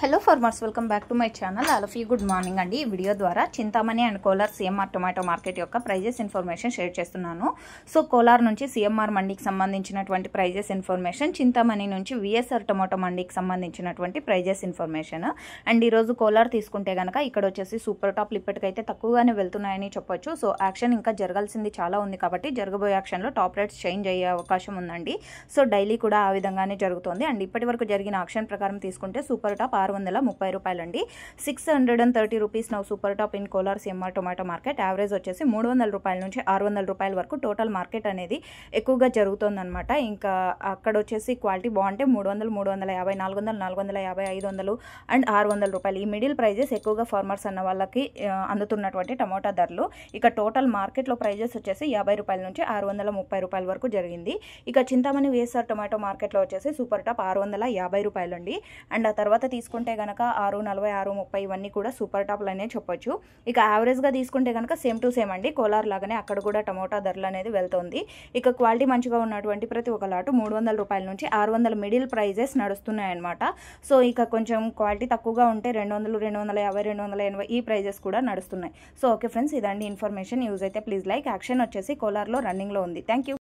Hello farmers, welcome back to my channel. All of you good morning అండి. ఈ video ద్వారా Chintamani and Kolar CMR tomato market యొక్క prices information share చేస్తున్నాను. So Kolar నుంచి CMR మండీకి సంబంధించినటువంటి prices information, Chintamani నుంచి విఎస్ఆర్ టొమాటో మండీకి సంబంధించినటువంటి ప్రైజెస్ ఇన్ఫర్మేషన్. అండ్ ఈరోజు కోలార్ తీసుకుంటే కనుక ఇక్కడ వచ్చేసి సూపర్ టాప్లు ఇప్పటికైతే తక్కువగానే వెళ్తున్నాయని చెప్పొచ్చు. సో యాక్షన్ ఇంకా జరగాల్సింది చాలా ఉంది కాబట్టి జరగబోయే యాక్షన్లో టాప్ రేట్స్ చేంజ్ అయ్యే అవకాశం ఉందండి. సో డైలీ కూడా ఆ విధంగానే జరుగుతుంది. అండ్ ఇప్పటి వరకు జరిగిన యాక్షన్ ప్రకారం తీసుకుంటే సూపర్ టాప్ 630 రూపాయలండి. 630 rupees now super top in Kolar CMR tomato market. Average వచ్చేసి 300 రూపాయల నుంచి 600 రూపాయల వరకు టోటల్ మార్కెట్ అనేది ఎక్కువగా జరుగుతుందన్నమాట. ఇంకా అక్కడ వచ్చేసి క్వాలిటీ బాగుంటే 300, 350, 400, 450, 500 అండ్ 600 రూపాయలు ఈ మిడిల్ ప్రైజెస్ ఎక్కువగా ఫార్మర్స్ అన్న వాళ్ళకి అందుతున్నటువంటి టమోటా ధరలు. ఇక టోటల్ మార్కెట్లో ప్రైజెస్ వచ్చేసి 50 రూపాయల నుంచి 630 రూపాయల వరకు జరిగింది. ఇక చింతామణి విఎస్ఆర్ టొమాటో మార్కెట్లో వచ్చేసి సూపర్ టాప్ 650 రూపాయలండి. అండ్ ఆ తర్వాత తీసుకుంటే కనుక 640, 630 ఇవన్నీ కూడా సూపర్ టాప్లు అనే చెప్పొచ్చు. ఇక యావరేజ్గా తీసుకుంటే కనుక సేమ్ టు సేమ్ అండి, కోలార్ లాగానే అక్కడ కూడా టమోటా ధరలు అనేది వెళ్తుంది. ఇక క్వాలిటీ మంచిగా ఉన్నటువంటి ప్రతి ఒక్క లాటు 300 రూపాయల నుంచి 600 మిడిల్ ప్రైజెస్ నడుస్తున్నాయన్నమాట. సో ఇక కొంచెం క్వాలిటీ తక్కువగా ఉంటే 200, 250, 280 ఈ ప్రైజెస్ కూడా నడుస్తున్నాయి. సో ఓకే ఫ్రెండ్స్, ఇదండి ఇన్ఫర్మేషన్. యూజ్ అయితే ప్లీజ్ లైక్. యాక్షన్ వచ్చేసి కోలార్లో రన్నింగ్లో ఉంది. Thank you.